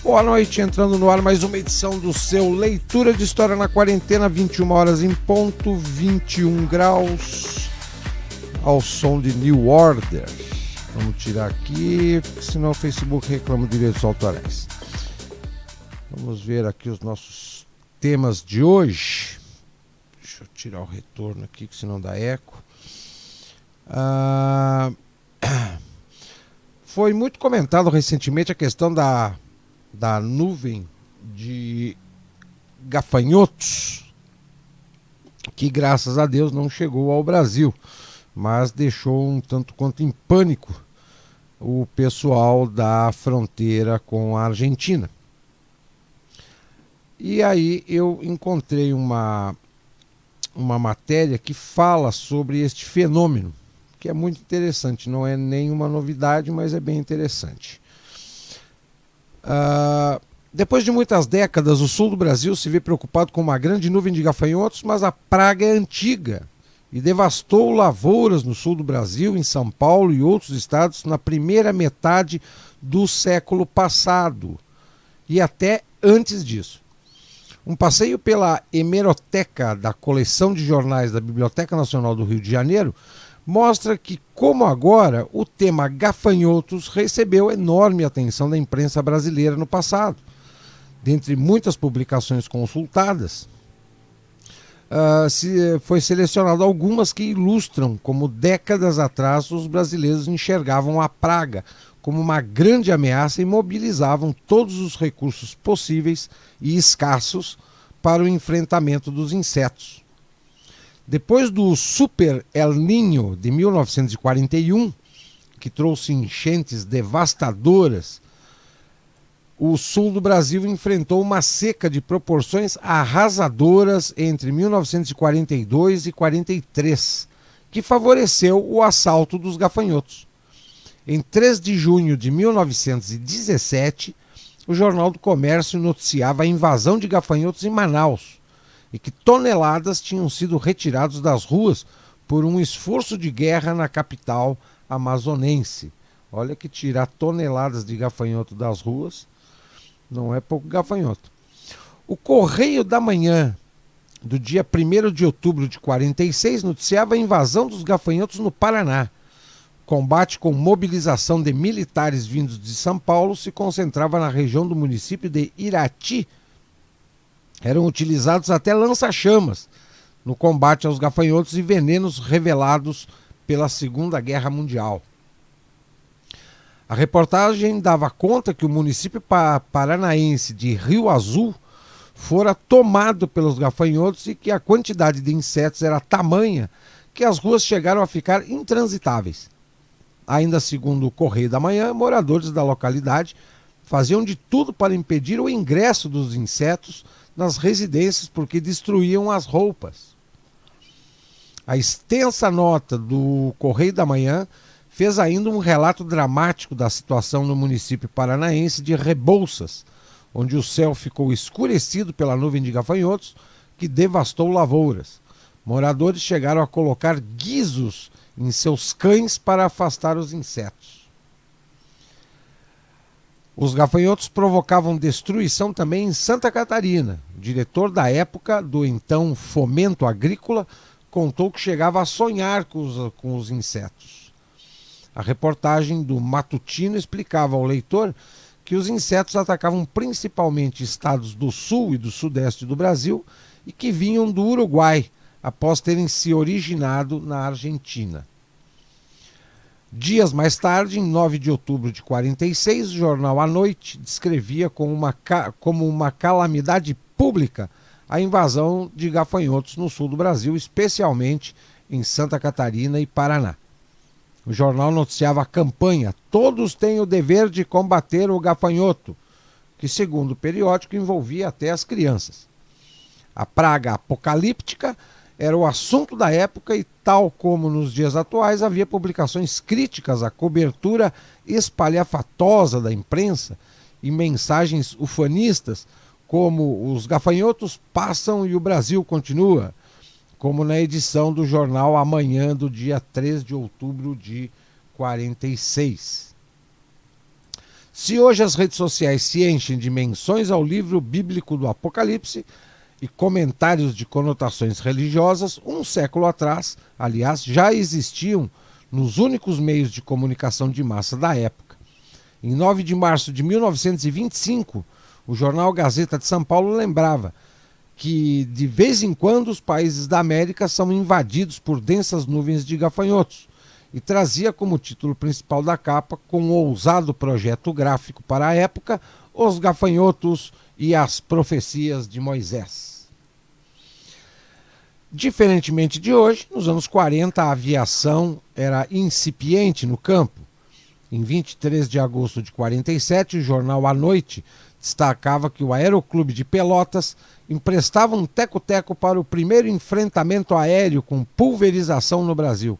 Boa noite, entrando no ar mais uma edição do seu Leitura de História na Quarentena, 21 horas em ponto, 21 graus, ao som de New Order. Vamos tirar aqui, senão o Facebook reclama de direitos autorais. Vamos ver aqui os nossos temas de hoje. Deixa eu tirar o retorno aqui, que senão dá eco. Foi muito comentado recentemente a questão da nuvem de gafanhotos, que graças a Deus não chegou ao Brasil, mas deixou um tanto quanto em pânico o pessoal da fronteira com a Argentina. E aí eu encontrei uma matéria que fala sobre este fenômeno, que é muito interessante, não é nenhuma novidade, mas é bem interessante. Depois de muitas décadas, o sul do Brasil se vê preocupado com uma grande nuvem de gafanhotos, mas a praga é antiga e devastou lavouras no sul do Brasil, em São Paulo e outros estados na primeira metade do século passado e até antes disso. Um passeio pela hemeroteca da coleção de jornais da Biblioteca Nacional do Rio de Janeiro mostra que, como agora, o tema gafanhotos recebeu enorme atenção da imprensa brasileira no passado. Dentre muitas publicações consultadas, foi selecionado algumas que ilustram como décadas atrás os brasileiros enxergavam a praga como uma grande ameaça e mobilizavam todos os recursos possíveis e escassos para o enfrentamento dos insetos. Depois do Super El Niño de 1941, que trouxe enchentes devastadoras, o sul do Brasil enfrentou uma seca de proporções arrasadoras entre 1942 e 43, que favoreceu o assalto dos gafanhotos. Em 3 de junho de 1917, o Jornal do Comércio noticiava a invasão de gafanhotos em Manaus e que toneladas tinham sido retirados das ruas por um esforço de guerra na capital amazonense. Olha que tirar toneladas de gafanhoto das ruas não é pouco gafanhoto. O Correio da Manhã, do dia 1º de outubro de 46, noticiava a invasão dos gafanhotos no Paraná. Combate com mobilização de militares vindos de São Paulo se concentrava na região do município de Irati. Eram utilizados até lança-chamas no combate aos gafanhotos e venenos revelados pela Segunda Guerra Mundial. A reportagem dava conta que o município paranaense de Rio Azul fora tomado pelos gafanhotos e que a quantidade de insetos era tamanha que as ruas chegaram a ficar intransitáveis. Ainda segundo o Correio da Manhã, moradores da localidade faziam de tudo para impedir o ingresso dos insetos nas residências porque destruíam as roupas. A extensa nota do Correio da Manhã fez ainda um relato dramático da situação no município paranaense de Rebouças, onde o céu ficou escurecido pela nuvem de gafanhotos que devastou lavouras. Moradores chegaram a colocar guizos em seus cães para afastar os insetos. Os gafanhotos provocavam destruição também em Santa Catarina. O diretor da época do então Fomento Agrícola contou que chegava a sonhar com os insetos. A reportagem do Matutino explicava ao leitor que os insetos atacavam principalmente estados do sul e do sudeste do Brasil e que vinham do Uruguai, após terem se originado na Argentina. Dias mais tarde, em 9 de outubro de 46, o jornal A Noite descrevia como uma calamidade pública a invasão de gafanhotos no sul do Brasil, especialmente em Santa Catarina e Paraná. O jornal noticiava a campanha "Todos têm o dever de combater o gafanhoto", que, segundo o periódico, envolvia até as crianças. A praga apocalíptica era o assunto da época e, tal como nos dias atuais, havia publicações críticas à cobertura espalhafatosa da imprensa e mensagens ufanistas, como "os gafanhotos passam e o Brasil continua", como na edição do jornal Amanhã, do dia 3 de outubro de 46. Se hoje as redes sociais se enchem de menções ao livro bíblico do Apocalipse e comentários de conotações religiosas, um século atrás, aliás, já existiam nos únicos meios de comunicação de massa da época. Em 9 de março de 1925, o jornal Gazeta de São Paulo lembrava que, de vez em quando, os países da América são invadidos por densas nuvens de gafanhotos, e trazia como título principal da capa, com um ousado projeto gráfico para a época, Os Gafanhotos e as Profecias de Moisés. Diferentemente de hoje, nos anos 40 a aviação era incipiente no campo. Em 23 de agosto de 47, o jornal A Noite destacava que o Aeroclube de Pelotas emprestava um teco-teco para o primeiro enfrentamento aéreo com pulverização no Brasil,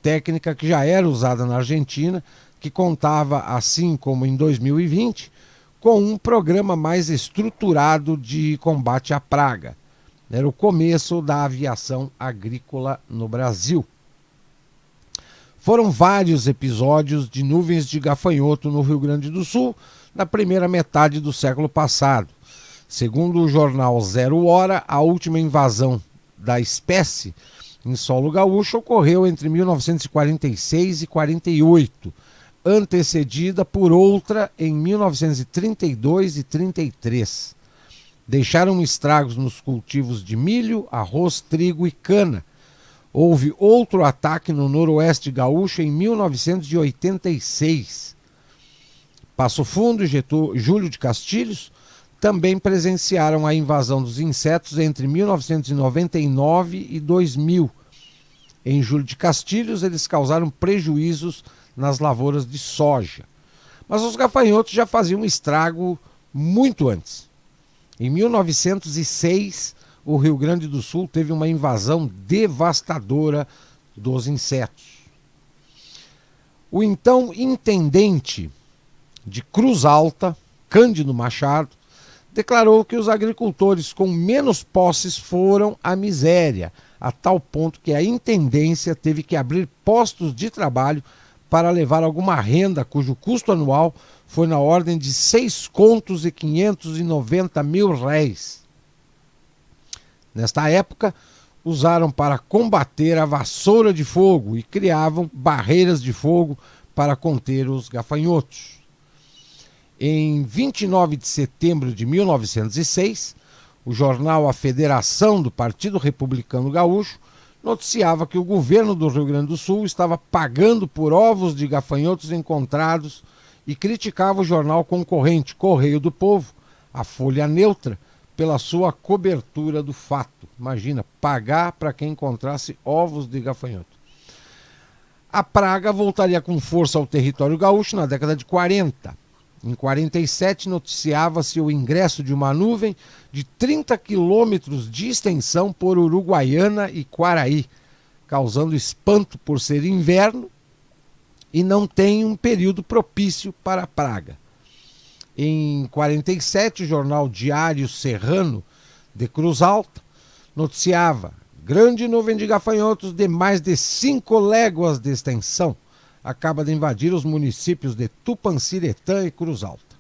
técnica que já era usada na Argentina, que contava, assim como em 2020, com um programa mais estruturado de combate à praga. Era o começo da aviação agrícola no Brasil. Foram vários episódios de nuvens de gafanhoto no Rio Grande do Sul na primeira metade do século passado. Segundo o jornal Zero Hora, a última invasão da espécie em solo gaúcho ocorreu entre 1946 e 48, antecedida por outra em 1932 e 33. Deixaram estragos nos cultivos de milho, arroz, trigo e cana. Houve outro ataque no noroeste gaúcho em 1986. Passo Fundo e Júlio de Castilhos também presenciaram a invasão dos insetos entre 1999 e 2000. Em Júlio de Castilhos, eles causaram prejuízos nas lavouras de soja. Mas os gafanhotos já faziam estrago muito antes. Em 1906, o Rio Grande do Sul teve uma invasão devastadora dos insetos. O então intendente de Cruz Alta, Cândido Machado, declarou que os agricultores com menos posses foram à miséria, a tal ponto que a intendência teve que abrir postos de trabalho para levar alguma renda cujo custo anual foi na ordem de 6,590 mil réis. Nesta época, usaram para combater a vassoura de fogo e criavam barreiras de fogo para conter os gafanhotos. Em 29 de setembro de 1906, o jornal A Federação do Partido Republicano Gaúcho noticiava que o governo do Rio Grande do Sul estava pagando por ovos de gafanhotos encontrados e criticava o jornal concorrente Correio do Povo, a Folha Neutra, pela sua cobertura do fato. Imagina, pagar para quem encontrasse ovos de gafanhoto. A praga voltaria com força ao território gaúcho na década de 40. Em 47, noticiava-se o ingresso de uma nuvem de 30 quilômetros de extensão por Uruguaiana e Quaraí, causando espanto por ser inverno e não tem um período propício para a praga. Em 47, o jornal Diário Serrano de Cruz Alta noticiava grande nuvem de gafanhotos de mais de 5 léguas de extensão acaba de invadir os municípios de Tupanciretã e Cruz Alta.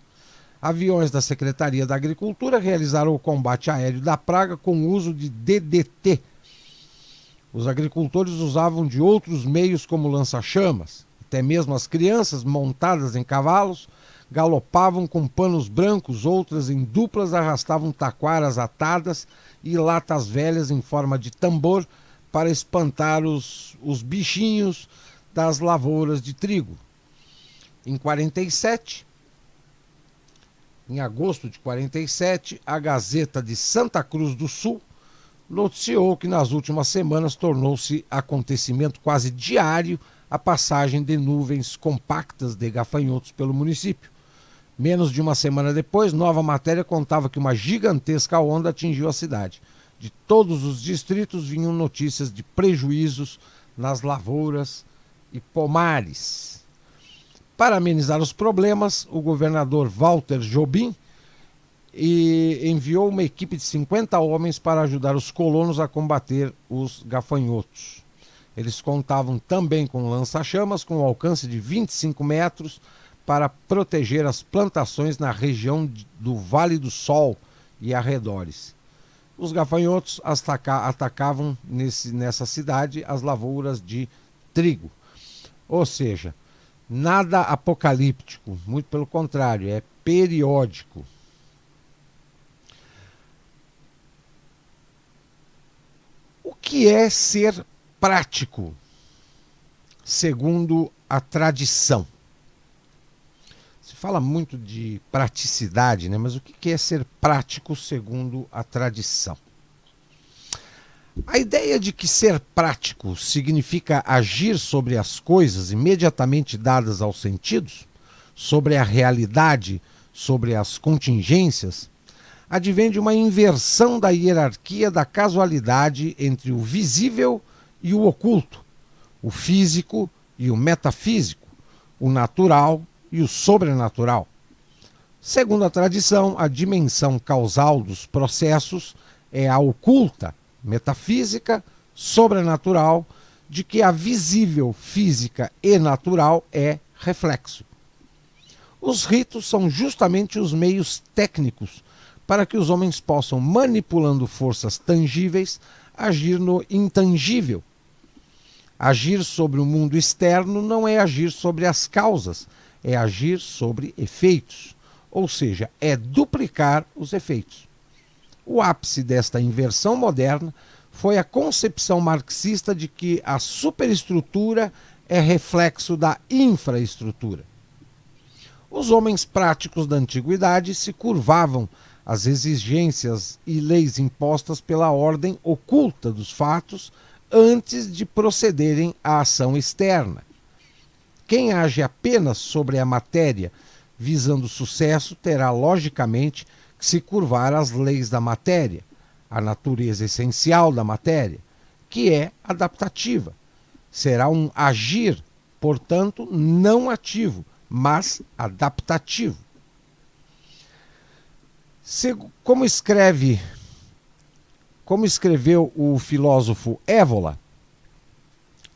Aviões da Secretaria da Agricultura realizaram o combate aéreo da praga com o uso de DDT. Os agricultores usavam de outros meios como lança-chamas. Até mesmo as crianças, montadas em cavalos, galopavam com panos brancos, outras em duplas arrastavam taquaras atadas e latas velhas em forma de tambor para espantar os bichinhos das lavouras de trigo. Em agosto de 47, a Gazeta de Santa Cruz do Sul noticiou que nas últimas semanas tornou-se acontecimento quase diário a passagem de nuvens compactas de gafanhotos pelo município. Menos de uma semana depois, nova matéria contava que uma gigantesca onda atingiu a cidade. De todos os distritos vinham notícias de prejuízos nas lavouras e pomares. Para amenizar os problemas, o governador Walter Jobim enviou uma equipe de 50 homens para ajudar os colonos a combater os gafanhotos. Eles contavam também com lança-chamas com alcance de 25 metros para proteger as plantações na região do Vale do Sol e arredores. Os gafanhotos atacavam nessa cidade as lavouras de trigo. Ou seja, nada apocalíptico, muito pelo contrário, é periódico. O que é ser prático, segundo a tradição? Se fala muito de praticidade, né? Mas o que é ser prático, segundo a tradição? A ideia de que ser prático significa agir sobre as coisas imediatamente dadas aos sentidos, sobre a realidade, sobre as contingências, advém de uma inversão da hierarquia da casualidade entre o visível e o oculto, o físico e o metafísico, o natural e o sobrenatural. Segundo a tradição, a dimensão causal dos processos é a oculta, metafísica, sobrenatural, de que a visível, física e natural é reflexo. Os ritos são justamente os meios técnicos para que os homens possam, manipulando forças tangíveis, agir no intangível. Agir sobre o mundo externo não é agir sobre as causas, é agir sobre efeitos, ou seja, é duplicar os efeitos. O ápice desta inversão moderna foi a concepção marxista de que a superestrutura é reflexo da infraestrutura. Os homens práticos da antiguidade se curvavam às exigências e leis impostas pela ordem oculta dos fatos antes de procederem à ação externa. Quem age apenas sobre a matéria visando sucesso terá, logicamente, que se curvar às leis da matéria, à natureza essencial da matéria, que é adaptativa. Será um agir, portanto, não ativo, mas adaptativo. Como escreveu o filósofo Évola,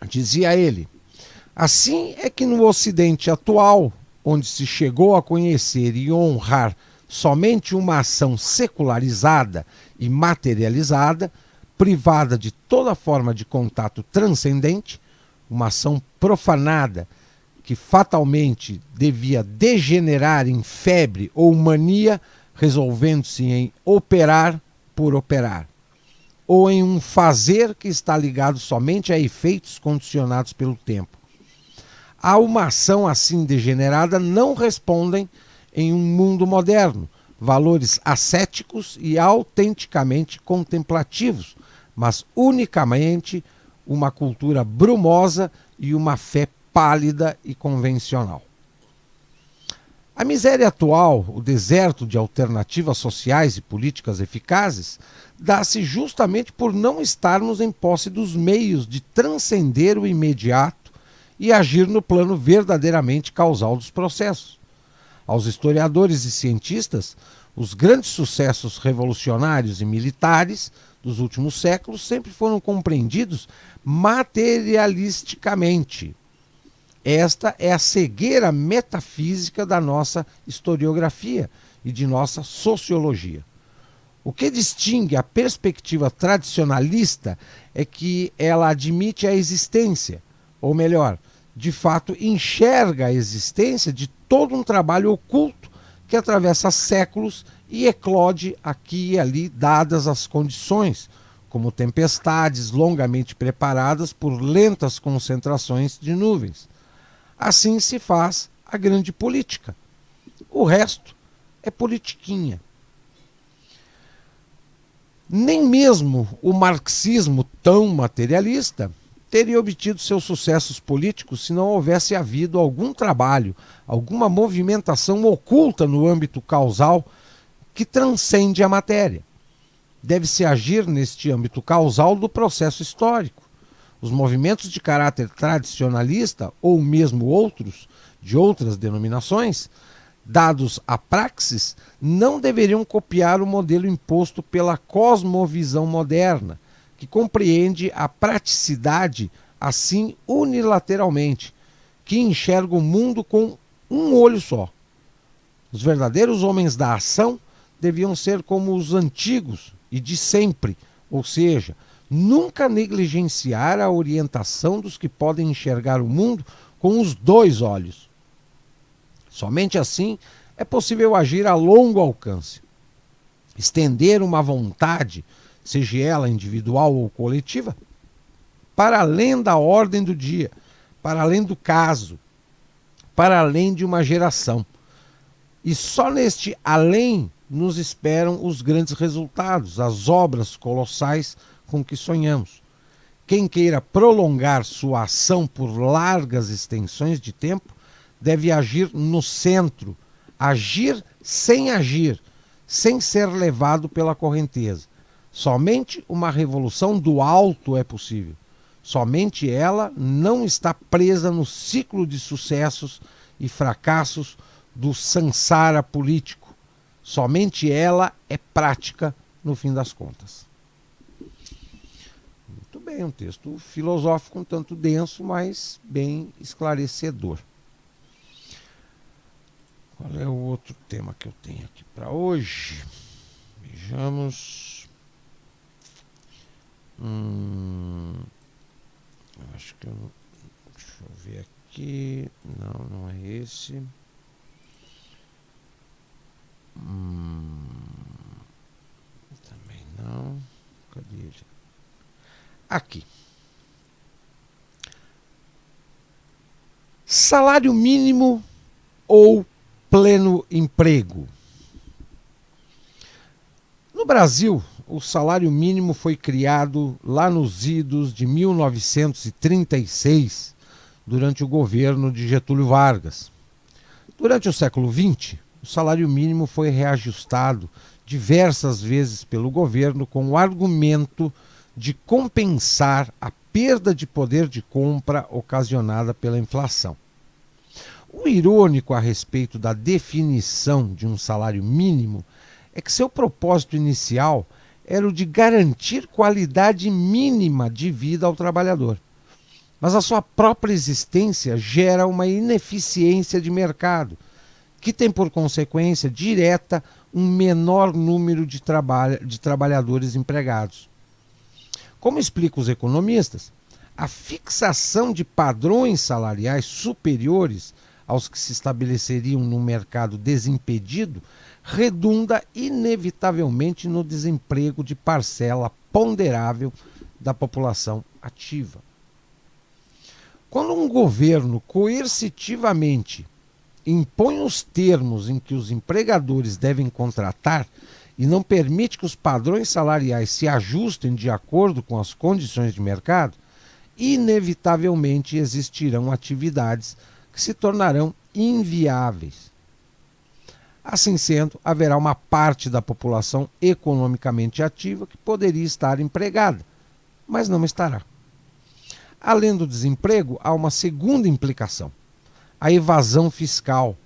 dizia ele: assim é que no Ocidente atual, onde se chegou a conhecer e honrar somente uma ação secularizada e materializada, privada de toda forma de contato transcendente, uma ação profanada que fatalmente devia degenerar em febre ou mania, resolvendo-se em operar por operar, ou em um fazer que está ligado somente a efeitos condicionados pelo tempo. A uma ação assim degenerada não respondem, em um mundo moderno, valores ascéticos e autenticamente contemplativos, mas unicamente uma cultura brumosa e uma fé pálida e convencional. A miséria atual, o deserto de alternativas sociais e políticas eficazes, dá-se justamente por não estarmos em posse dos meios de transcender o imediato e agir no plano verdadeiramente causal dos processos. Aos historiadores e cientistas, os grandes sucessos revolucionários e militares dos últimos séculos sempre foram compreendidos materialisticamente. Esta é a cegueira metafísica da nossa historiografia e de nossa sociologia. O que distingue a perspectiva tradicionalista é que ela admite a existência, ou melhor, de fato enxerga a existência de todo um trabalho oculto que atravessa séculos e eclode aqui e ali dadas as condições, como tempestades longamente preparadas por lentas concentrações de nuvens. Assim se faz a grande política. O resto é politiquinha. Nem mesmo o marxismo tão materialista teria obtido seus sucessos políticos se não houvesse havido algum trabalho, alguma movimentação oculta no âmbito causal que transcende a matéria. Deve-se agir neste âmbito causal do processo histórico. Os movimentos de caráter tradicionalista, ou mesmo outros, de outras denominações, dados a praxis, não deveriam copiar o modelo imposto pela cosmovisão moderna, que compreende a praticidade assim unilateralmente, que enxerga o mundo com um olho só. Os verdadeiros homens da ação deviam ser como os antigos e de sempre, ou seja, nunca negligenciar a orientação dos que podem enxergar o mundo com os dois olhos. Somente assim é possível agir a longo alcance. Estender uma vontade, seja ela individual ou coletiva, para além da ordem do dia, para além do caso, para além de uma geração. E só neste além nos esperam os grandes resultados, as obras colossais com que sonhamos. Quem queira prolongar sua ação por largas extensões de tempo deve agir no centro, agir, sem ser levado pela correnteza. Somente uma revolução do alto é possível. Somente ela não está presa no ciclo de sucessos e fracassos do samsara político. Somente ela é prática no fim das contas. Muito bem, um texto filosófico um tanto denso, mas bem esclarecedor. Qual é o outro tema que eu tenho aqui para hoje? Vejamos. Acho que eu... Deixa eu ver aqui. Não, não é esse. Também não. Cadê ele? Aqui. Salário mínimo ou pleno emprego? No Brasil, o salário mínimo foi criado lá nos idos de 1936, durante o governo de Getúlio Vargas. Durante o século XX, o salário mínimo foi reajustado diversas vezes pelo governo com o argumento de compensar a perda de poder de compra ocasionada pela inflação. O irônico a respeito da definição de um salário mínimo é que seu propósito inicial era o de garantir qualidade mínima de vida ao trabalhador. Mas a sua própria existência gera uma ineficiência de mercado, que tem por consequência direta um menor número de trabalhadores empregados. Como explicam os economistas, a fixação de padrões salariais superiores aos que se estabeleceriam num mercado desimpedido redunda inevitavelmente no desemprego de parcela ponderável da população ativa. Quando um governo coercitivamente impõe os termos em que os empregadores devem contratar e não permite que os padrões salariais se ajustem de acordo com as condições de mercado, inevitavelmente existirão atividades que se tornarão inviáveis. Assim sendo, haverá uma parte da população economicamente ativa que poderia estar empregada, mas não estará. Além do desemprego, há uma segunda implicação: a evasão fiscal,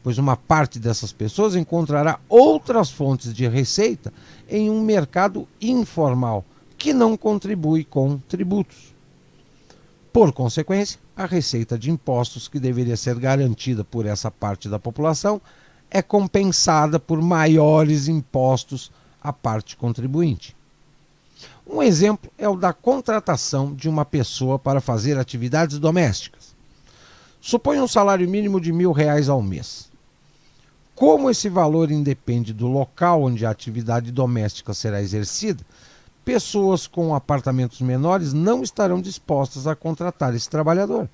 pois uma parte dessas pessoas encontrará outras fontes de receita em um mercado informal, que não contribui com tributos. Por consequência, a receita de impostos que deveria ser garantida por essa parte da população é compensada por maiores impostos à parte contribuinte. Um exemplo é o da contratação de uma pessoa para fazer atividades domésticas. Suponha um salário mínimo de R$ 1.000 ao mês. Como esse valor independe do local onde a atividade doméstica será exercida, pessoas com apartamentos menores não estarão dispostas a contratar esse trabalhador.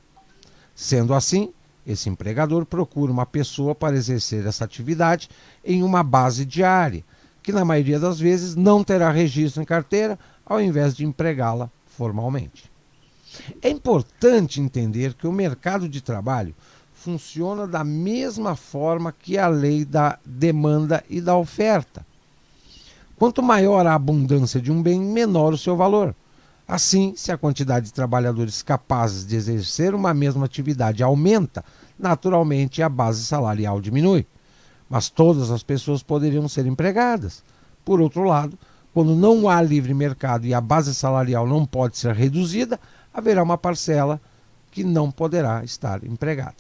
Sendo assim, esse empregador procura uma pessoa para exercer essa atividade em uma base diária, que na maioria das vezes não terá registro em carteira, ao invés de empregá-la formalmente. É importante entender que o mercado de trabalho funciona da mesma forma que a lei da demanda e da oferta. Quanto maior a abundância de um bem, menor o seu valor. Assim, se a quantidade de trabalhadores capazes de exercer uma mesma atividade aumenta, naturalmente a base salarial diminui. Mas todas as pessoas poderiam ser empregadas. Por outro lado, quando não há livre mercado e a base salarial não pode ser reduzida, haverá uma parcela que não poderá estar empregada.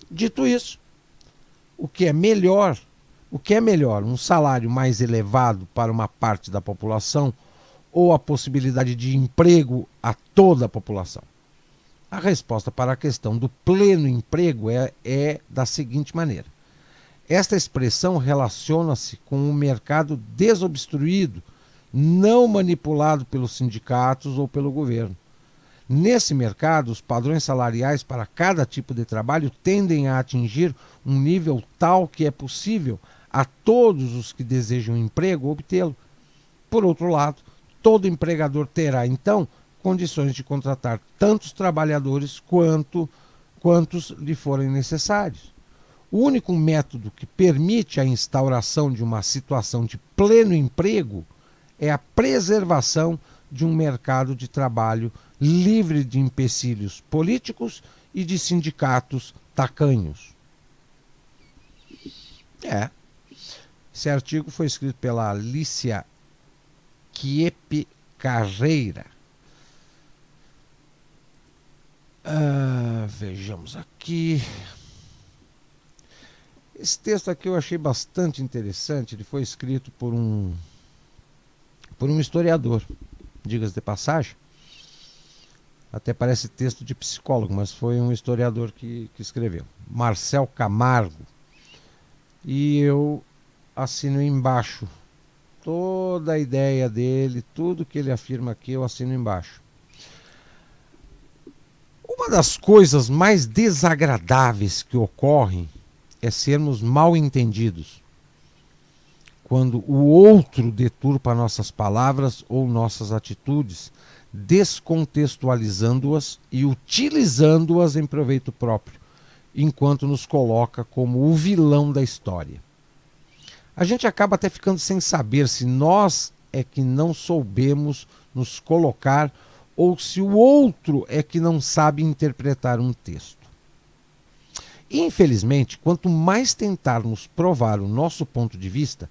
Dito isso, O que é melhor, um salário mais elevado para uma parte da população ou a possibilidade de emprego a toda a população? A resposta para a questão do pleno emprego é da seguinte maneira. Esta expressão relaciona-se com um mercado desobstruído, não manipulado pelos sindicatos ou pelo governo. Nesse mercado, os padrões salariais para cada tipo de trabalho tendem a atingir um nível tal que é possível a todos os que desejam emprego obtê-lo. Por outro lado, todo empregador terá, então, condições de contratar tantos trabalhadores quantos lhe forem necessários. O único método que permite a instauração de uma situação de pleno emprego é a preservação de um mercado de trabalho livre de empecilhos políticos e de sindicatos tacanhos. Esse artigo foi escrito pela Alicia Kiepe Carreira. Vejamos aqui. Esse texto aqui eu achei bastante interessante. Ele foi escrito por um historiador, diga-se de passagem. Até parece texto de psicólogo, mas foi um historiador que escreveu. Marcel Camargo. E eu assino embaixo. Toda a ideia dele, tudo que ele afirma aqui, eu assino embaixo. Uma das coisas mais desagradáveis que ocorrem é sermos mal entendidos. Quando o outro deturpa nossas palavras ou nossas atitudes, descontextualizando-as e utilizando-as em proveito próprio, enquanto nos coloca como o vilão da história. A gente acaba até ficando sem saber se nós é que não soubemos nos colocar ou se o outro é que não sabe interpretar um texto. Infelizmente, quanto mais tentarmos provar o nosso ponto de vista,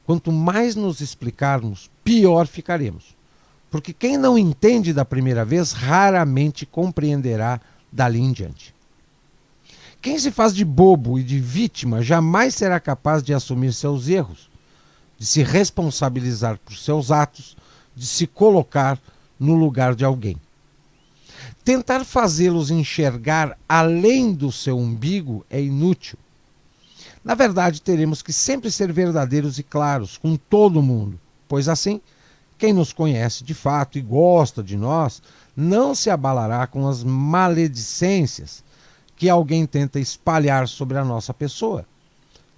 quanto mais nos explicarmos, pior ficaremos. Porque quem não entende da primeira vez raramente compreenderá dali em diante. Quem se faz de bobo e de vítima jamais será capaz de assumir seus erros, de se responsabilizar por seus atos, de se colocar no lugar de alguém. Tentar fazê-los enxergar além do seu umbigo é inútil. Na verdade, teremos que sempre ser verdadeiros e claros com todo mundo, pois assim, quem nos conhece de fato e gosta de nós não se abalará com as maledicências que alguém tenta espalhar sobre a nossa pessoa.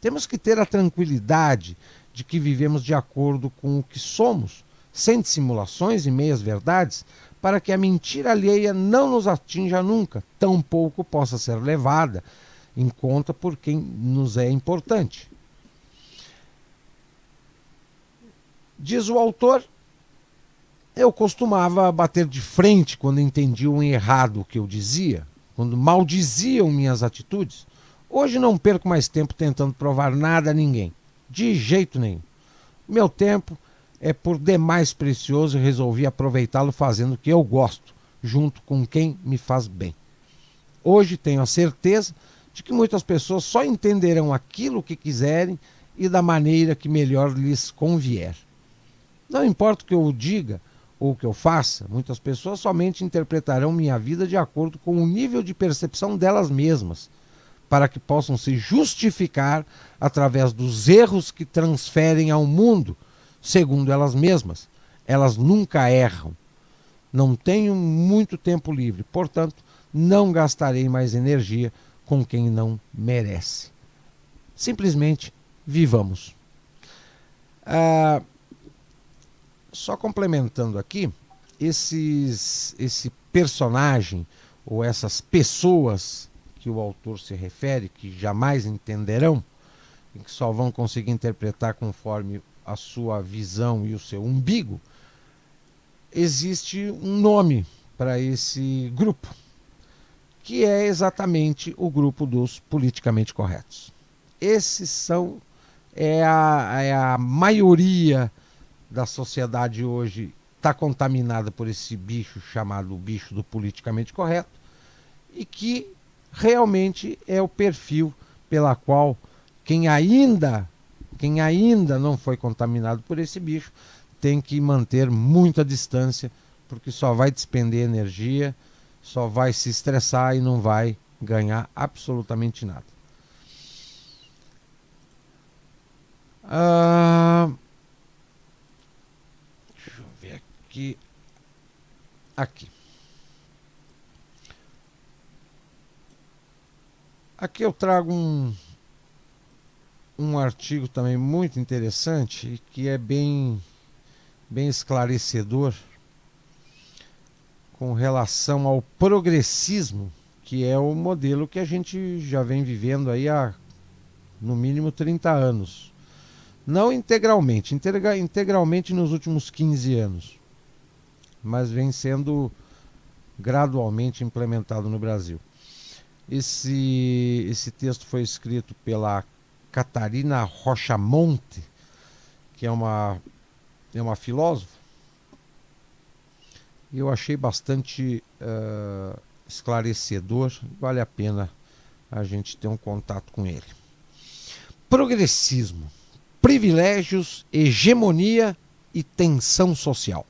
Temos que ter a tranquilidade de que vivemos de acordo com o que somos, sem dissimulações e meias-verdades, para que a mentira alheia não nos atinja nunca, tampouco possa ser levada em conta por quem nos é importante. Diz o autor, eu costumava bater de frente quando entendiam errado o que eu dizia, quando maldiziam minhas atitudes. Hoje não perco mais tempo tentando provar nada a ninguém, de jeito nenhum. Meu tempo é por demais precioso e resolvi aproveitá-lo fazendo o que eu gosto, junto com quem me faz bem. Hoje tenho a certeza de que muitas pessoas só entenderão aquilo que quiserem e da maneira que melhor lhes convier. Não importa o que eu diga ou o que eu faça, muitas pessoas somente interpretarão minha vida de acordo com o nível de percepção delas mesmas, para que possam se justificar através dos erros que transferem ao mundo, segundo elas mesmas. Elas nunca erram. Não tenho muito tempo livre, portanto, não gastarei mais energia com quem não merece. Simplesmente vivamos. Só complementando aqui, esse personagem ou essas pessoas que o autor se refere, que jamais entenderão e que só vão conseguir interpretar conforme a sua visão e o seu umbigo, existe um nome para esse grupo, que é exatamente o grupo dos politicamente corretos. Esses é a maioria da sociedade hoje está contaminada por esse bicho chamado bicho do politicamente correto e que realmente é o perfil pela qual Quem ainda não foi contaminado por esse bicho tem que manter muita distância, porque só vai despender energia, só vai se estressar e não vai ganhar absolutamente nada. Deixa eu ver aqui. Aqui eu trago um artigo também muito interessante e que é bem esclarecedor com relação ao progressismo, que é o modelo que a gente já vem vivendo aí há no mínimo 30 anos. Não integralmente, integralmente nos últimos 15 anos, mas vem sendo gradualmente implementado no Brasil. Esse texto foi escrito pela Catarina Rocha Monte, que é uma filósofa, e eu achei bastante esclarecedor. Vale a pena a gente ter um contato com ele. Progressismo, privilégios, hegemonia e tensão social.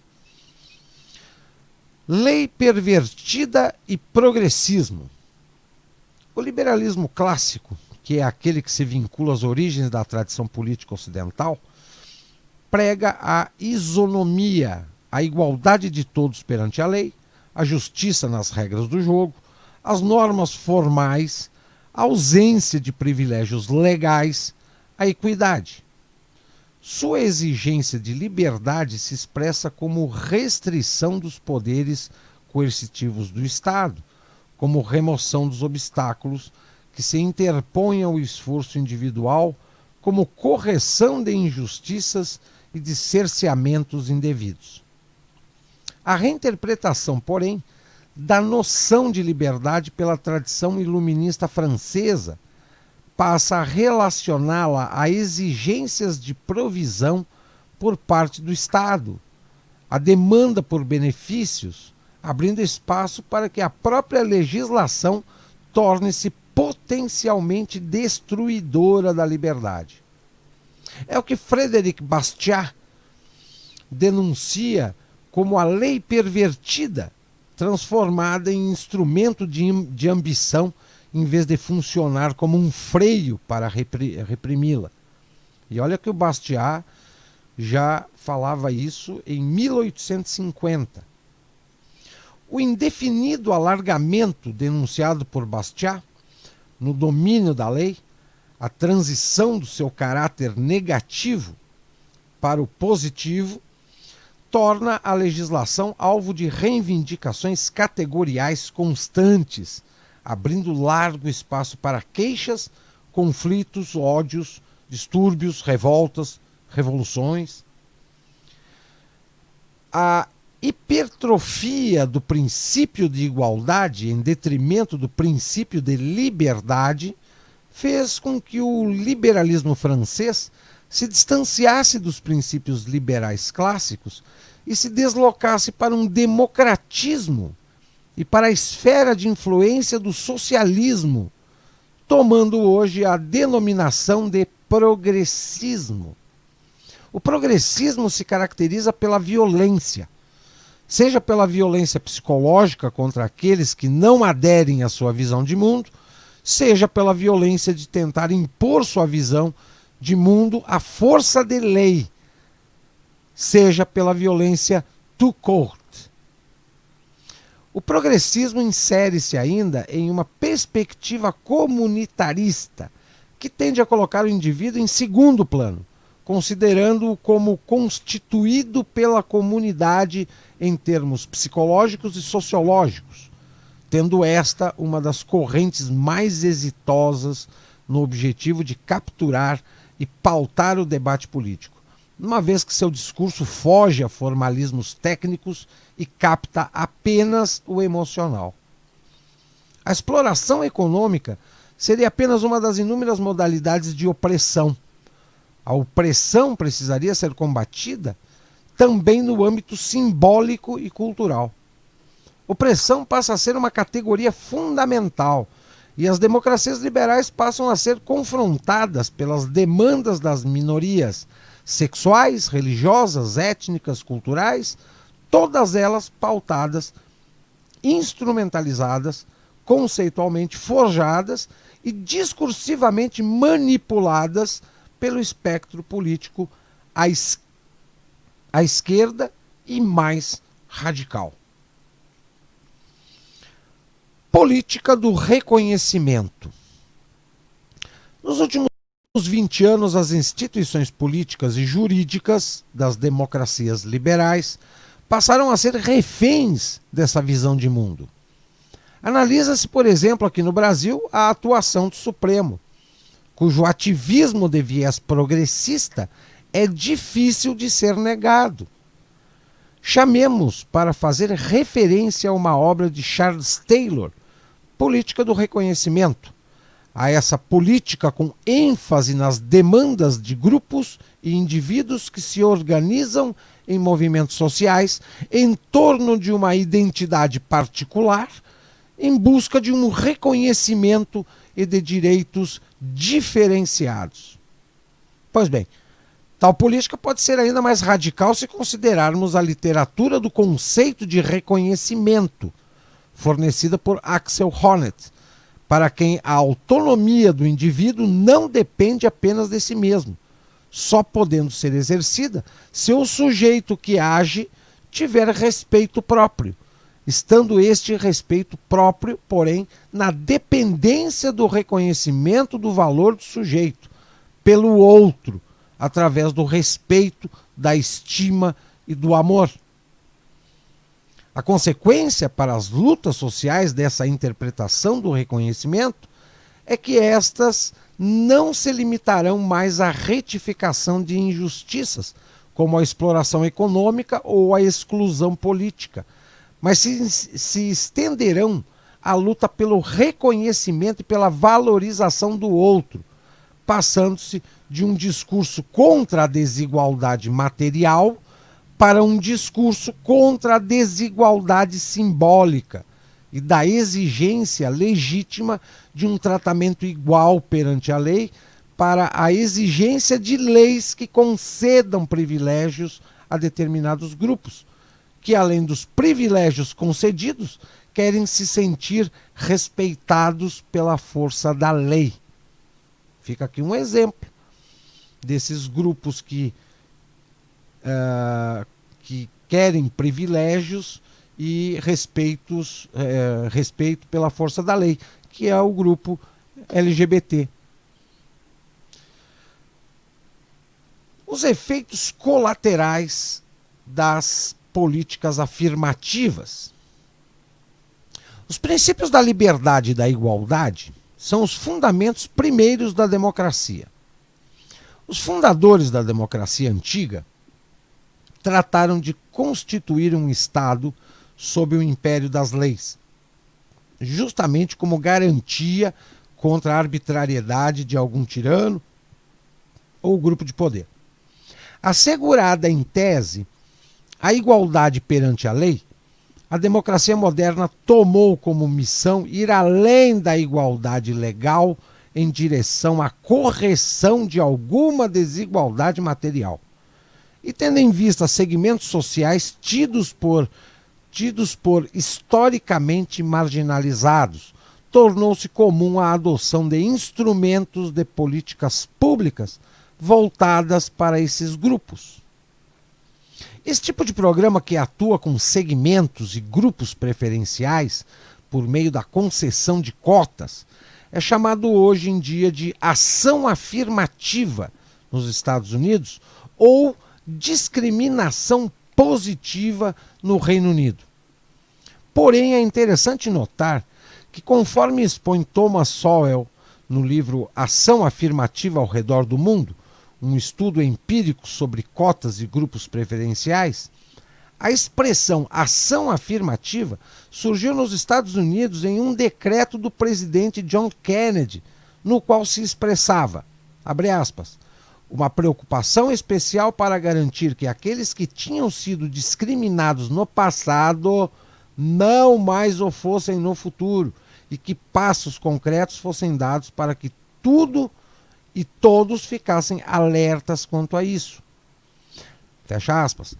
Lei pervertida e progressismo. O liberalismo clássico, que é aquele que se vincula às origens da tradição política ocidental, prega a isonomia, a igualdade de todos perante a lei, a justiça nas regras do jogo, as normas formais, a ausência de privilégios legais, a equidade. Sua exigência de liberdade se expressa como restrição dos poderes coercitivos do Estado, como remoção dos obstáculos que se interpõem ao esforço individual, como correção de injustiças e de cerceamentos indevidos. A reinterpretação, porém, da noção de liberdade pela tradição iluminista francesa passa a relacioná-la a exigências de provisão por parte do Estado, a demanda por benefícios, abrindo espaço para que a própria legislação torne-se potencialmente destruidora da liberdade. É o que Frédéric Bastiat denuncia como a lei pervertida, transformada em instrumento de ambição, em vez de funcionar como um freio para reprimi-la. E olha que o Bastiat já falava isso em 1850. O indefinido alargamento denunciado por Bastiat no domínio da lei, a transição do seu caráter negativo para o positivo, torna a legislação alvo de reivindicações categoriais constantes, abrindo largo espaço para queixas, conflitos, ódios, distúrbios, revoltas, revoluções. A hipertrofia do princípio de igualdade em detrimento do princípio de liberdade fez com que o liberalismo francês se distanciasse dos princípios liberais clássicos e se deslocasse para um democratismo e para a esfera de influência do socialismo, tomando hoje a denominação de progressismo. O progressismo se caracteriza pela violência, seja pela violência psicológica contra aqueles que não aderem à sua visão de mundo, seja pela violência de tentar impor sua visão de mundo à força de lei, seja pela violência tout court. O progressismo insere-se ainda em uma perspectiva comunitarista, que tende a colocar o indivíduo em segundo plano, considerando-o como constituído pela comunidade em termos psicológicos e sociológicos, tendo esta uma das correntes mais exitosas no objetivo de capturar e pautar o debate político, uma vez que seu discurso foge a formalismos técnicos e capta apenas o emocional. A exploração econômica seria apenas uma das inúmeras modalidades de opressão. A opressão precisaria ser combatida também no âmbito simbólico e cultural. Opressão passa a ser uma categoria fundamental E as democracias liberais passam a ser confrontadas pelas demandas das minorias sexuais, religiosas, étnicas, culturais, todas elas pautadas, instrumentalizadas, conceitualmente forjadas e discursivamente manipuladas pelo espectro político à esquerda e mais radical. Política do reconhecimento. Nos últimos 20 anos, as instituições políticas e jurídicas das democracias liberais passaram a ser reféns dessa visão de mundo. Analisa-se, por exemplo, aqui no Brasil, a atuação do Supremo, cujo ativismo de viés progressista é difícil de ser negado. Chamemos, para fazer referência a uma obra de Charles Taylor, Política do Reconhecimento, a essa política com ênfase nas demandas de grupos e indivíduos que se organizam em movimentos sociais em torno de uma identidade particular, em busca de um reconhecimento e de direitos diferenciados. Pois bem, tal política pode ser ainda mais radical se considerarmos a literatura do conceito de reconhecimento, fornecida por Axel Honneth, para quem a autonomia do indivíduo não depende apenas de si mesmo, só podendo ser exercida se o sujeito que age tiver respeito próprio, estando este respeito próprio, porém, na dependência do reconhecimento do valor do sujeito pelo outro, através do respeito, da estima e do amor. A consequência para as lutas sociais dessa interpretação do reconhecimento é que estas não se limitarão mais à retificação de injustiças, como a exploração econômica ou a exclusão política, mas se estenderão à luta pelo reconhecimento e pela valorização do outro, passando-se de um discurso contra a desigualdade material para um discurso contra a desigualdade simbólica e da exigência legítima de um tratamento igual perante a lei, para a exigência de leis que concedam privilégios a determinados grupos, que além dos privilégios concedidos, querem se sentir respeitados pela força da lei. Fica aqui um exemplo desses grupos que querem privilégios e respeito pela força da lei, que é o grupo LGBT. Os efeitos colaterais das políticas afirmativas. Os princípios da liberdade e da igualdade são os fundamentos primeiros da democracia. Os fundadores da democracia antiga trataram de constituir um Estado sob o império das leis, justamente como garantia contra a arbitrariedade de algum tirano ou grupo de poder. Assegurada em tese a igualdade perante a lei, a democracia moderna tomou como missão ir além da igualdade legal em direção à correção de alguma desigualdade material. E tendo em vista segmentos sociais tidos por historicamente marginalizados, tornou-se comum a adoção de instrumentos de políticas públicas voltadas para esses grupos. Esse tipo de programa que atua com segmentos e grupos preferenciais por meio da concessão de cotas é chamado hoje em dia de ação afirmativa nos Estados Unidos ou discriminação positiva no Reino Unido. Porém, é interessante notar que, conforme expõe Thomas Sowell no livro Ação Afirmativa ao Redor do Mundo, um estudo empírico sobre cotas e grupos preferenciais, a expressão ação afirmativa surgiu nos Estados Unidos em um decreto do presidente John Kennedy, no qual se expressava, abre aspas, uma preocupação especial para garantir que aqueles que tinham sido discriminados no passado não mais o fossem no futuro e que passos concretos fossem dados para que tudo e todos ficassem alertas quanto a isso. Fecha aspas.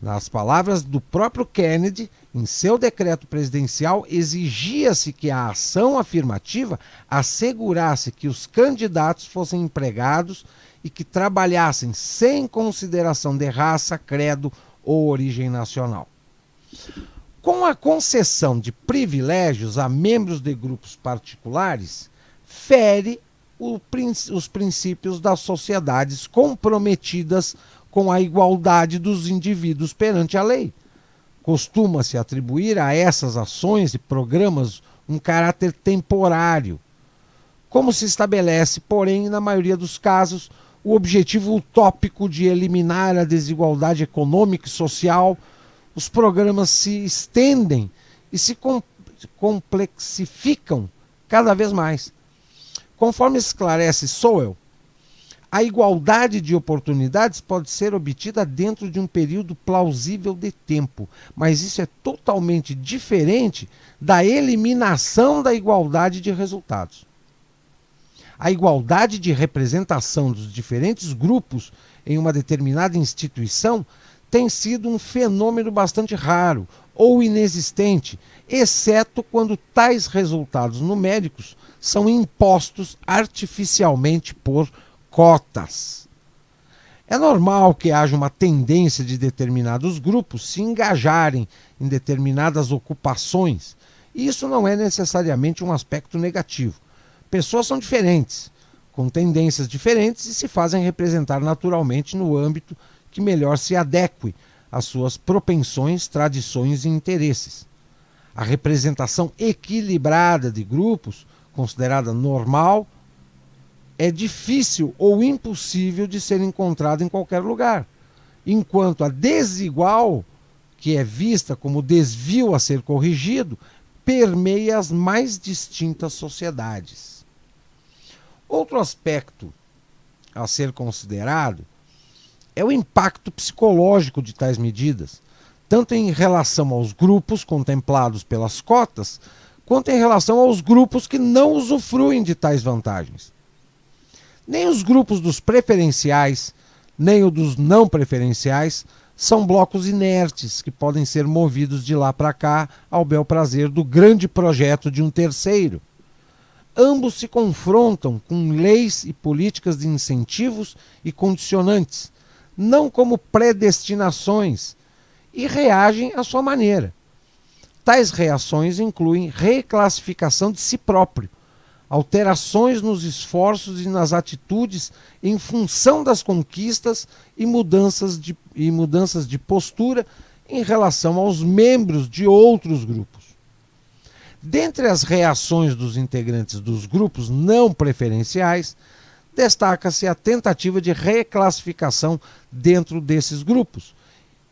Nas palavras do próprio Kennedy, em seu decreto presidencial, exigia-se que a ação afirmativa assegurasse que os candidatos fossem empregados e que trabalhassem sem consideração de raça, credo ou origem nacional. Com a concessão de privilégios a membros de grupos particulares, fere os princípios das sociedades comprometidas com a igualdade dos indivíduos perante a lei. Costuma-se atribuir a essas ações e programas um caráter temporário. Como se estabelece, porém, na maioria dos casos, o objetivo utópico de eliminar a desigualdade econômica e social, os programas se estendem e se complexificam cada vez mais. Conforme esclarece Sowell, a igualdade de oportunidades pode ser obtida dentro de um período plausível de tempo, mas isso é totalmente diferente da eliminação da igualdade de resultados. A igualdade de representação dos diferentes grupos em uma determinada instituição tem sido um fenômeno bastante raro ou inexistente, exceto quando tais resultados numéricos são impostos artificialmente por cotas. É normal que haja uma tendência de determinados grupos se engajarem em determinadas ocupações, e isso não é necessariamente um aspecto negativo. Pessoas são diferentes, com tendências diferentes e se fazem representar naturalmente no âmbito que melhor se adeque às suas propensões, tradições e interesses. A representação equilibrada de grupos, considerada normal, é difícil ou impossível de ser encontrada em qualquer lugar, enquanto a desigual, que é vista como desvio a ser corrigido, permeia as mais distintas sociedades. Outro aspecto a ser considerado é o impacto psicológico de tais medidas, tanto em relação aos grupos contemplados pelas cotas, quanto em relação aos grupos que não usufruem de tais vantagens. Nem os grupos dos preferenciais, nem os dos não preferenciais são blocos inertes que podem ser movidos de lá para cá ao bel prazer do grande projeto de um terceiro. Ambos se confrontam com leis e políticas de incentivos e condicionantes, não como predestinações, e reagem à sua maneira. Tais reações incluem reclassificação de si próprio, alterações nos esforços e nas atitudes em função das conquistas e mudanças de postura em relação aos membros de outros grupos. Dentre as reações dos integrantes dos grupos não preferenciais, destaca-se a tentativa de reclassificação dentro desses grupos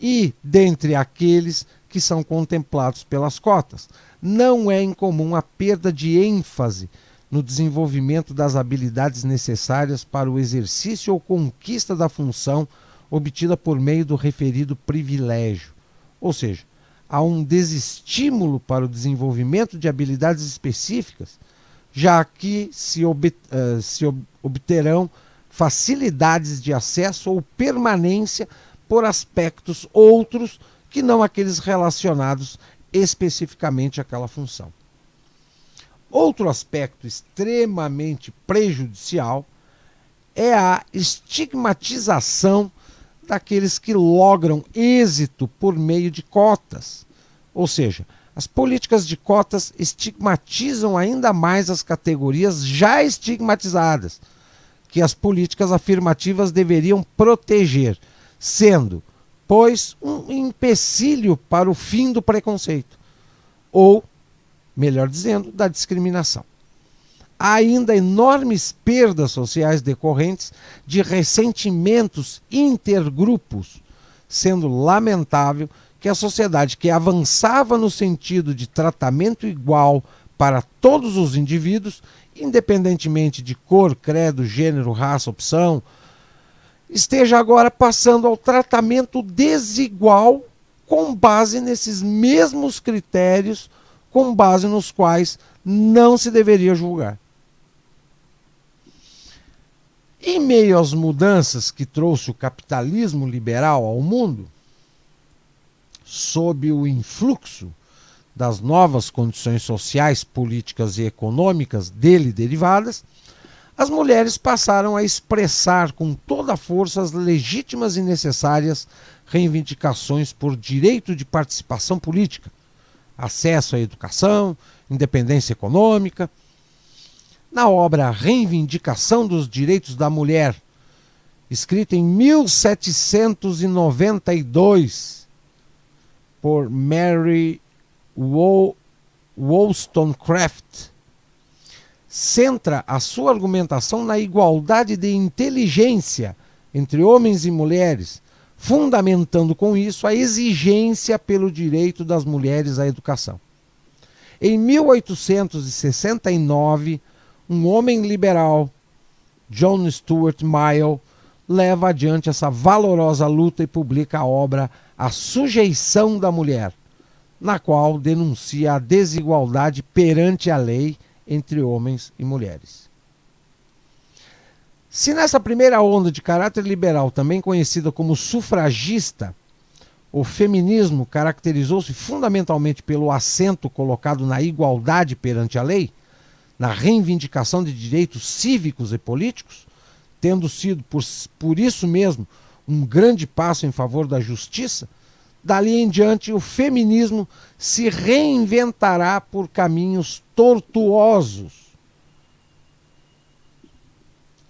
e dentre aqueles que são contemplados pelas cotas. Não é incomum a perda de ênfase no desenvolvimento das habilidades necessárias para o exercício ou conquista da função obtida por meio do referido privilégio. Ou seja, há um desestímulo para o desenvolvimento de habilidades específicas, já que se obterão facilidades de acesso ou permanência por aspectos outros que não aqueles relacionados especificamente àquela função. Outro aspecto extremamente prejudicial é a estigmatização daqueles que logram êxito por meio de cotas. Ou seja, as políticas de cotas estigmatizam ainda mais as categorias já estigmatizadas, que as políticas afirmativas deveriam proteger, sendo, pois, um empecilho para o fim do preconceito, ou, melhor dizendo, da discriminação. Há ainda enormes perdas sociais decorrentes de ressentimentos intergrupos, sendo lamentável que a sociedade que avançava no sentido de tratamento igual para todos os indivíduos, independentemente de cor, credo, gênero, raça, opção, esteja agora passando ao tratamento desigual com base nesses mesmos critérios, com base nos quais não se deveria julgar. Em meio às mudanças que trouxe o capitalismo liberal ao mundo, sob o influxo das novas condições sociais, políticas e econômicas dele derivadas, as mulheres passaram a expressar com toda a força as legítimas e necessárias reivindicações por direito de participação política, acesso à educação, independência econômica. Na obra Reivindicação dos Direitos da Mulher, escrita em 1792 por Mary Wollstonecraft, centra a sua argumentação na igualdade de inteligência entre homens e mulheres, fundamentando com isso a exigência pelo direito das mulheres à educação. Em 1869, um homem liberal, John Stuart Mill, leva adiante essa valorosa luta e publica a obra A Sujeição da Mulher, na qual denuncia a desigualdade perante a lei entre homens e mulheres. Se nessa primeira onda de caráter liberal, também conhecida como sufragista, o feminismo caracterizou-se fundamentalmente pelo acento colocado na igualdade perante a lei, na reivindicação de direitos cívicos e políticos, tendo sido, por isso mesmo, um grande passo em favor da justiça, dali em diante o feminismo se reinventará por caminhos tortuosos.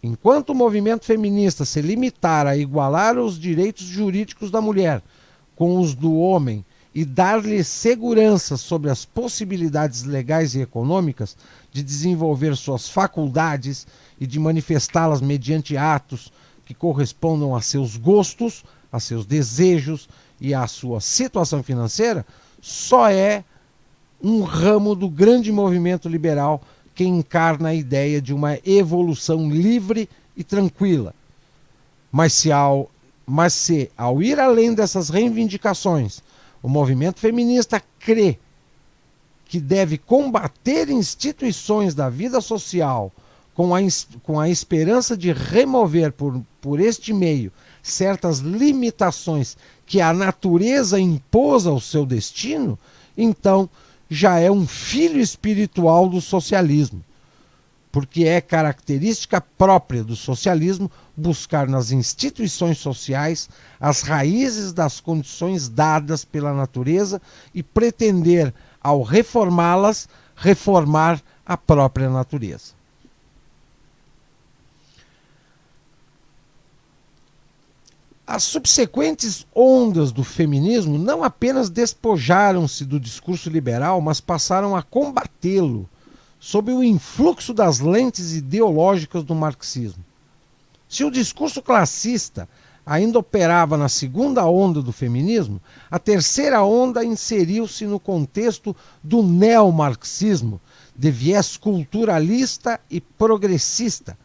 Enquanto o movimento feminista se limitar a igualar os direitos jurídicos da mulher com os do homem e dar-lhe segurança sobre as possibilidades legais e econômicas de desenvolver suas faculdades e de manifestá-las mediante atos que correspondam a seus gostos, a seus desejos e à sua situação financeira, só é um ramo do grande movimento liberal que encarna a ideia de uma evolução livre e tranquila. Mas se ao ir além dessas reivindicações, o movimento feminista crê que deve combater instituições da vida social com a esperança de remover por este meio certas limitações que a natureza impôs ao seu destino, então já é um filho espiritual do socialismo, porque é característica própria do socialismo buscar nas instituições sociais as raízes das condições dadas pela natureza e pretender, ao reformá-las, reformar a própria natureza. As subsequentes ondas do feminismo não apenas despojaram-se do discurso liberal, mas passaram a combatê-lo sob o influxo das lentes ideológicas do marxismo. Se o discurso classista ainda operava na segunda onda do feminismo, a terceira onda inseriu-se no contexto do neomarxismo, de viés culturalista e progressista,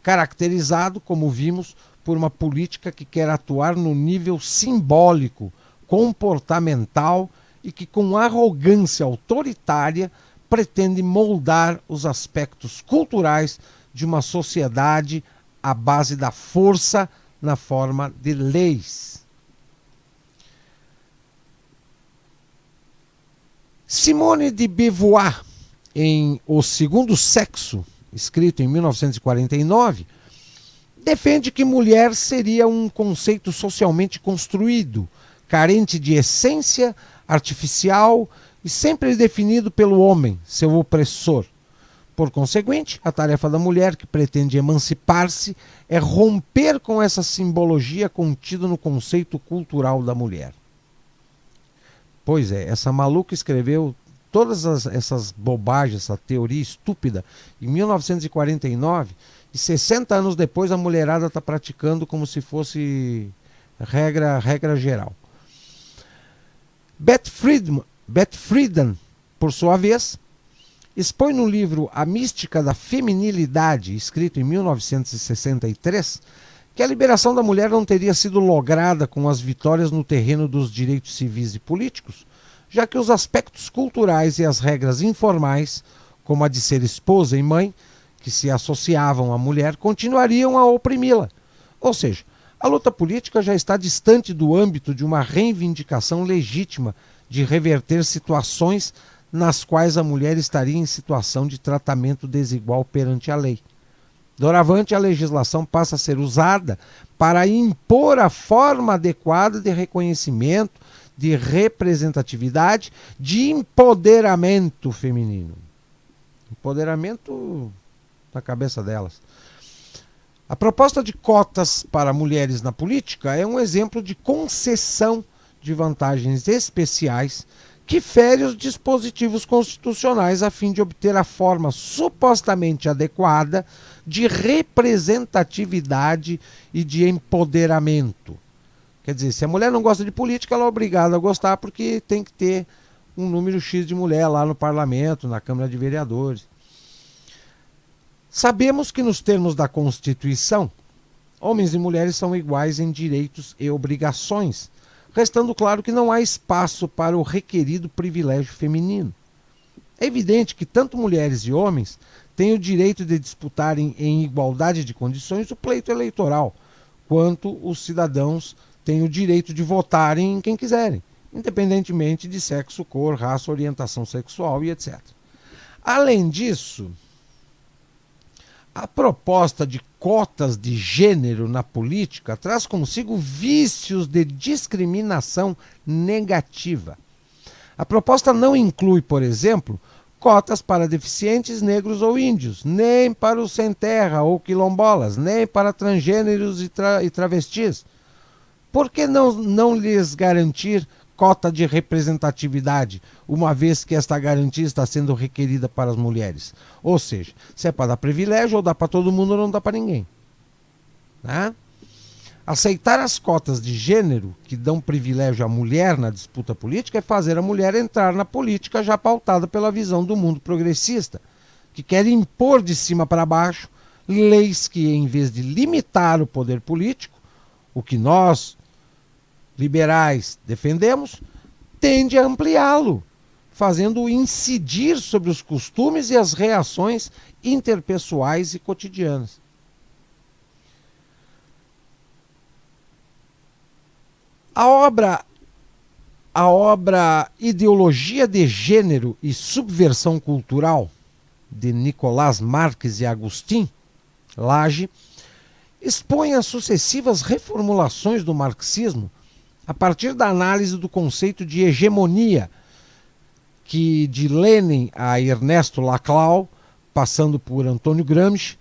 caracterizado, como vimos, por uma política que quer atuar no nível simbólico, comportamental e que, com arrogância autoritária, pretende moldar os aspectos culturais de uma sociedade à base da força na forma de leis. Simone de Beauvoir, em O Segundo Sexo, escrito em 1949, defende que mulher seria um conceito socialmente construído, carente de essência, artificial e sempre definido pelo homem, seu opressor. Por conseguinte, a tarefa da mulher que pretende emancipar-se é romper com essa simbologia contida no conceito cultural da mulher. Pois é, essa maluca escreveu todas essas bobagens, essa teoria estúpida, em 1949, e 60 anos depois a mulherada está praticando como se fosse regra geral. Beth Friedan, por sua vez, expõe no livro A Mística da Feminilidade, escrito em 1963, que a liberação da mulher não teria sido lograda com as vitórias no terreno dos direitos civis e políticos, já que os aspectos culturais e as regras informais como a de ser esposa e mãe, que se associavam à mulher, continuariam a oprimi-la. Ou seja, a luta política já está distante do âmbito de uma reivindicação legítima de reverter situações nas quais a mulher estaria em situação de tratamento desigual perante a lei. Doravante, a legislação passa a ser usada para impor a forma adequada de reconhecimento, de representatividade, de empoderamento feminino. Empoderamento na cabeça delas. A proposta de cotas para mulheres na política é um exemplo de concessão de vantagens especiais que fere os dispositivos constitucionais a fim de obter a forma supostamente adequada de representatividade e de empoderamento. Quer dizer, se a mulher não gosta de política, ela é obrigada a gostar porque tem que ter um número X de mulher lá no parlamento, na Câmara de Vereadores. Sabemos que nos termos da Constituição, homens e mulheres são iguais em direitos e obrigações, restando claro que não há espaço para o requerido privilégio feminino. É evidente que tanto mulheres e homens têm o direito de disputarem em igualdade de condições o pleito eleitoral, quanto os cidadãos têm o direito de votarem em quem quiserem, independentemente de sexo, cor, raça, orientação sexual e etc. Além disso, a proposta de cotas de gênero na política traz consigo vícios de discriminação negativa. A proposta não inclui, por exemplo, cotas para deficientes negros ou índios, nem para os sem terra ou quilombolas, nem para transgêneros e travestis. Por que não lhes garantir cota de representatividade, uma vez que esta garantia está sendo requerida para as mulheres? Ou seja, se é para dar privilégio, ou dá para todo mundo ou não dá para ninguém. Né? Aceitar as cotas de gênero que dão privilégio à mulher na disputa política é fazer a mulher entrar na política já pautada pela visão do mundo progressista, que quer impor de cima para baixo leis que, em vez de limitar o poder político, o que nós, liberais, defendemos, tende a ampliá-lo, fazendo-o incidir sobre os costumes e as reações interpessoais e cotidianas. A obra Ideologia de Gênero e Subversão Cultural, de Nicolás Marques e Agustín Lage, expõe as sucessivas reformulações do marxismo a partir da análise do conceito de hegemonia, que de Lenin a Ernesto Laclau, passando por Antônio Gramsci,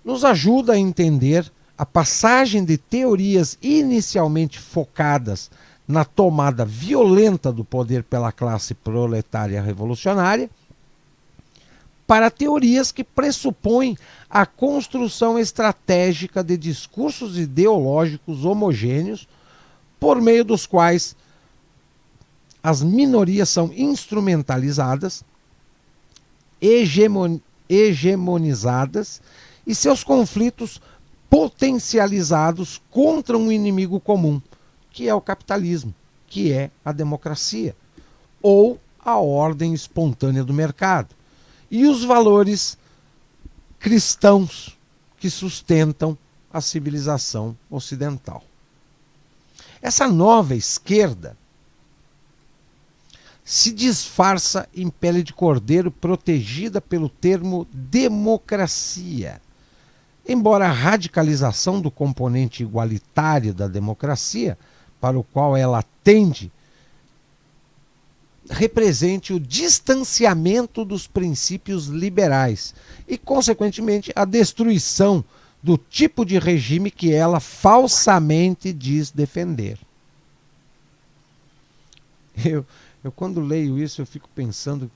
nos ajuda a entender a passagem de teorias inicialmente focadas na tomada violenta do poder pela classe proletária revolucionária, para teorias que pressupõem a construção estratégica de discursos ideológicos homogêneos, por meio dos quais as minorias são instrumentalizadas, hegemonizadas e seus conflitos potencializados contra um inimigo comum, que é o capitalismo, que é a democracia, ou a ordem espontânea do mercado, e os valores cristãos que sustentam a civilização ocidental. Essa nova esquerda se disfarça em pele de cordeiro, protegida pelo termo democracia. Embora a radicalização do componente igualitário da democracia, para o qual ela tende, represente o distanciamento dos princípios liberais e, consequentemente, a destruição do tipo de regime que ela falsamente diz defender. Eu quando leio isso, eu fico pensando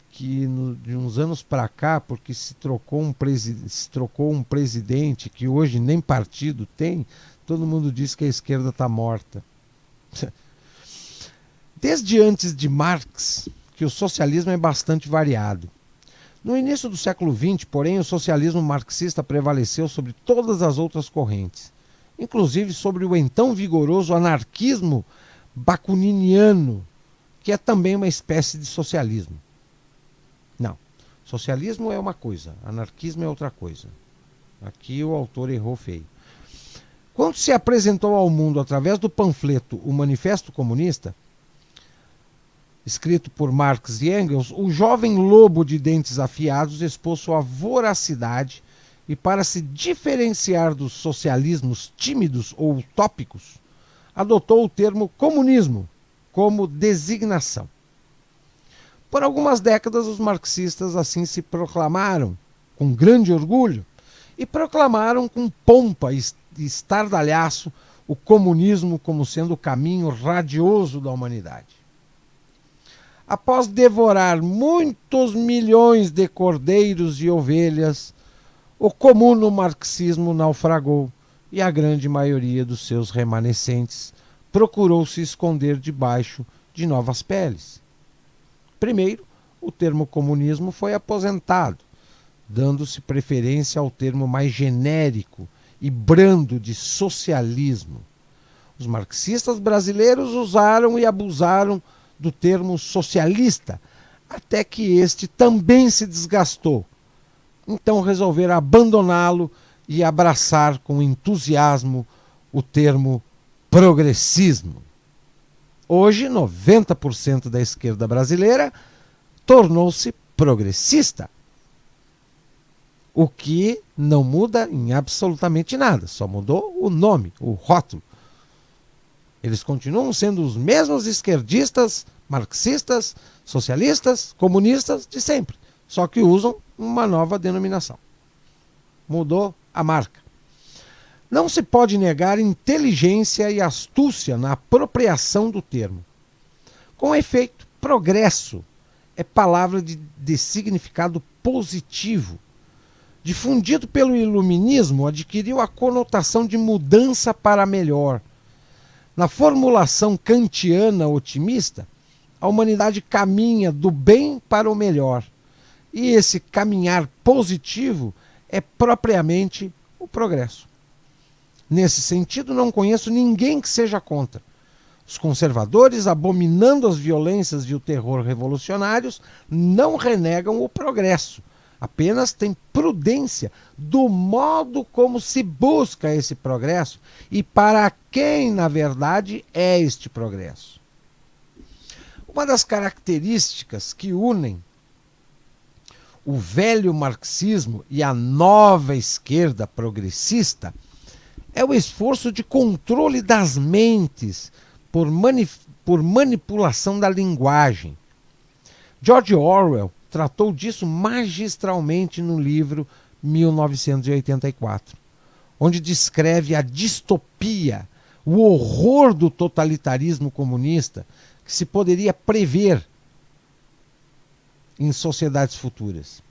que de uns anos para cá, porque se trocou um presidente que hoje nem partido tem, todo mundo diz que a esquerda está morta. Desde antes de Marx, que o socialismo é bastante variado. No início do século XX, porém, o socialismo marxista prevaleceu sobre todas as outras correntes, inclusive sobre o então vigoroso anarquismo bakuniniano, que é também uma espécie de socialismo. Não. Socialismo é uma coisa, anarquismo é outra coisa. Aqui o autor errou feio. Quando se apresentou ao mundo através do panfleto O Manifesto Comunista, escrito por Marx e Engels, o jovem lobo de dentes afiados expôs sua voracidade e, para se diferenciar dos socialismos tímidos ou utópicos, adotou o termo comunismo como designação. Por algumas décadas, os marxistas assim se proclamaram, com grande orgulho, e proclamaram com pompa e estardalhaço o comunismo como sendo o caminho radioso da humanidade. Após devorar muitos milhões de cordeiros e ovelhas, o comuno marxismo naufragou e a grande maioria dos seus remanescentes procurou se esconder debaixo de novas peles. Primeiro, o termo comunismo foi aposentado, dando-se preferência ao termo mais genérico e brando de socialismo. Os marxistas brasileiros usaram e abusaram do termo socialista, até que este também se desgastou. Então resolveram abandoná-lo e abraçar com entusiasmo o termo progressismo. Hoje, 90% da esquerda brasileira tornou-se progressista, o que não muda em absolutamente nada, só mudou o nome, o rótulo. Eles continuam sendo os mesmos esquerdistas, marxistas, socialistas, comunistas de sempre, só que usam uma nova denominação. Mudou a marca. Não se pode negar inteligência e astúcia na apropriação do termo. Com efeito, progresso é palavra de significado positivo. Difundido pelo iluminismo, adquiriu a conotação de mudança para melhor. Na formulação kantiana otimista, a humanidade caminha do bem para o melhor. E esse caminhar positivo é propriamente o progresso. Nesse sentido, não conheço ninguém que seja contra. Os conservadores, abominando as violências e o terror revolucionários, não renegam o progresso. Apenas têm prudência do modo como se busca esse progresso e para quem, na verdade, é este progresso. Uma das características que unem o velho marxismo e a nova esquerda progressista é o esforço de controle das mentes por manipulação da linguagem. George Orwell tratou disso magistralmente no livro 1984, onde descreve a distopia, o horror do totalitarismo comunista que se poderia prever em sociedades futuras.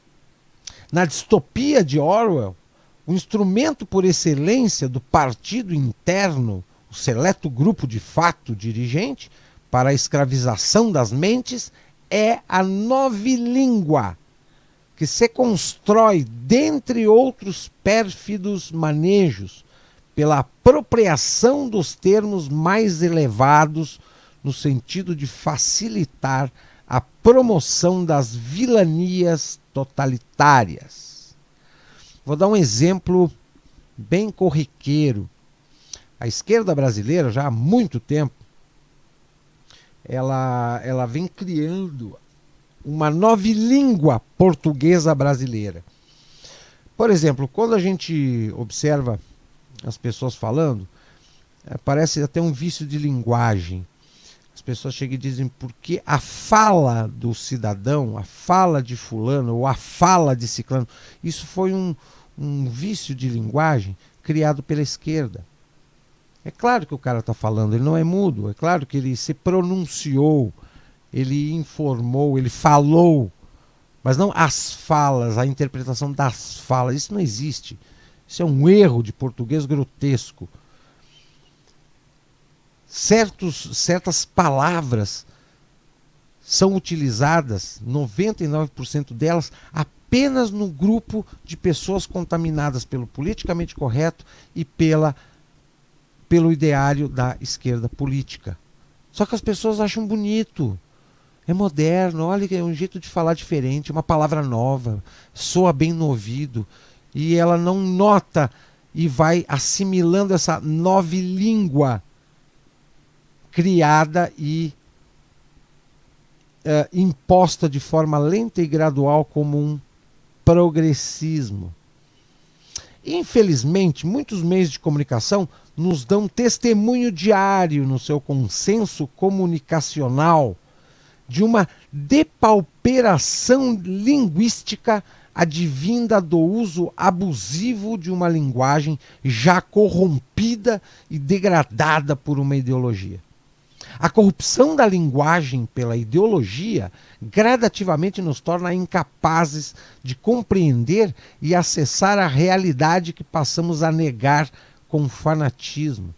Na distopia de Orwell, o instrumento por excelência do partido interno, o seleto grupo de fato dirigente, para a escravização das mentes, é a novilíngua, que se constrói, dentre outros pérfidos manejos, pela apropriação dos termos mais elevados, no sentido de facilitar a promoção das vilanias totalitárias. Vou dar um exemplo bem corriqueiro. A esquerda brasileira, já há muito tempo, ela vem criando uma novilíngua portuguesa brasileira. Por exemplo, quando a gente observa as pessoas falando, parece até um vício de linguagem. As pessoas chegam e dizem porque a fala do cidadão, a fala de fulano ou a fala de ciclano, isso foi um vício de linguagem criado pela esquerda. É claro que o cara está falando, ele não é mudo, é claro que ele se pronunciou, ele informou, ele falou, mas não as falas, a interpretação das falas, isso não existe. Isso é um erro de português grotesco. Certas palavras são utilizadas, 99% delas, apenas no grupo de pessoas contaminadas pelo politicamente correto e pelo ideário da esquerda política. Só que as pessoas acham bonito. É moderno, olha que é um jeito de falar diferente, uma palavra nova, soa bem no ouvido, e ela não nota e vai assimilando essa nova língua criada e imposta de forma lenta e gradual como um progressismo. Infelizmente, muitos meios de comunicação nos dão testemunho diário no seu consenso comunicacional de uma depauperação linguística advinda do uso abusivo de uma linguagem já corrompida e degradada por uma ideologia. A corrupção da linguagem pela ideologia gradativamente nos torna incapazes de compreender e acessar a realidade que passamos a negar com fanatismo.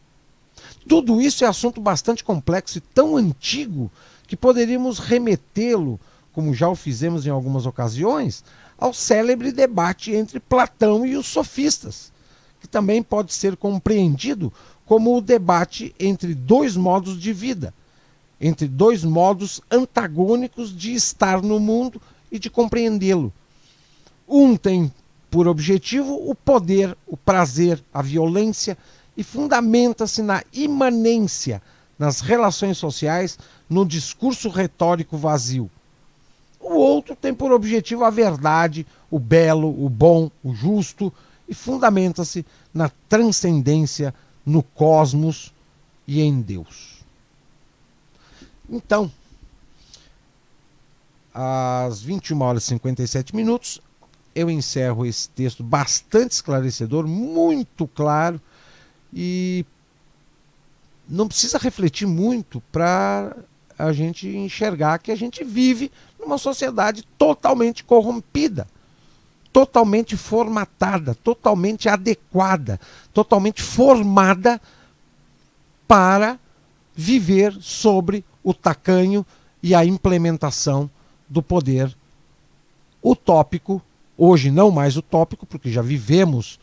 Tudo isso é assunto bastante complexo e tão antigo que poderíamos remetê-lo, como já o fizemos em algumas ocasiões, ao célebre debate entre Platão e os sofistas, que também pode ser compreendido como o debate entre dois modos de vida, entre dois modos antagônicos de estar no mundo e de compreendê-lo. Um tem por objetivo o poder, o prazer, a violência e fundamenta-se na imanência nas relações sociais, no discurso retórico vazio. O outro tem por objetivo a verdade, o belo, o bom, o justo e fundamenta-se na transcendência, no cosmos e em Deus. Então, às 21h57, eu encerro esse texto bastante esclarecedor, muito claro, e não precisa refletir muito para a gente enxergar que a gente vive numa sociedade totalmente corrompida, totalmente formatada, totalmente adequada, totalmente formada para viver sobre o tacanho e a implementação do poder utópico, hoje não mais utópico, porque já vivemos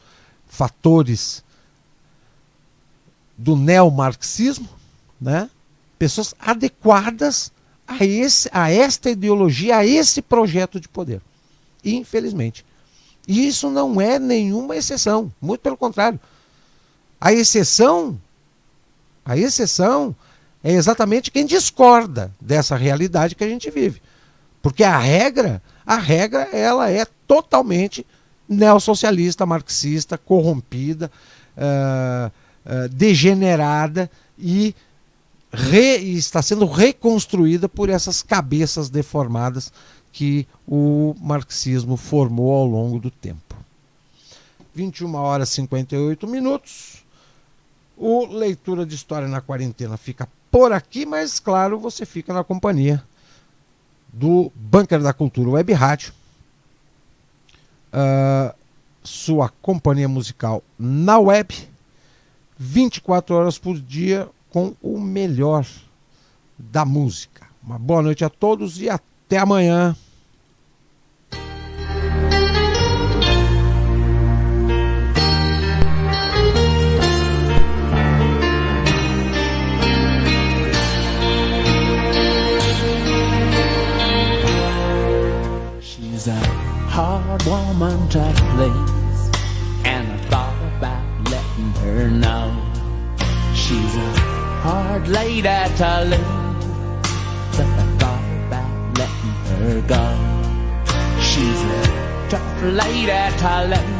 fatores do neomarxismo, né? Pessoas adequadas a esta ideologia, a esse projeto de poder. Infelizmente. E isso não é nenhuma exceção, muito pelo contrário. A exceção é exatamente quem discorda dessa realidade que a gente vive. Porque a regra ela é totalmente neossocialista, marxista, corrompida, degenerada e está sendo reconstruída por essas cabeças deformadas que o marxismo formou ao longo do tempo. 21h58. O Leitura de História na Quarentena fica por aqui, mas claro, você fica na companhia do Bunker da Cultura Web Rádio, sua companhia musical na web, 24 horas por dia com o melhor da música. Uma boa noite a todos e até amanhã. She's a hard woman to please, and I thought about letting her know. She's a hard lady to lose, but I thought about letting her go. She's a tough lady to love,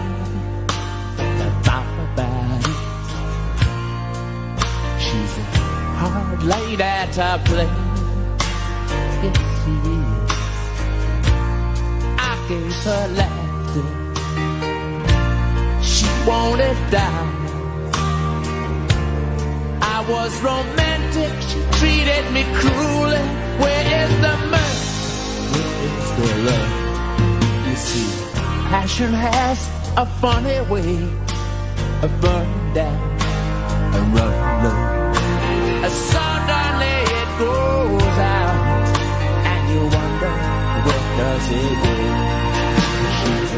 but I thought about it. She's a hard lady to please, yes she is. I gave her laughter, she wanted down. I was romantic, she treated me cruelly. Where is the mercy? Where is the love? You see, passion has a funny way of burning down and running low. Suddenly it goes out, and you wonder, where does it go? She's a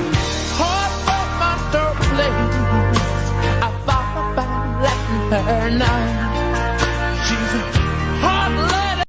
hard woman to please, I thought about letting her know.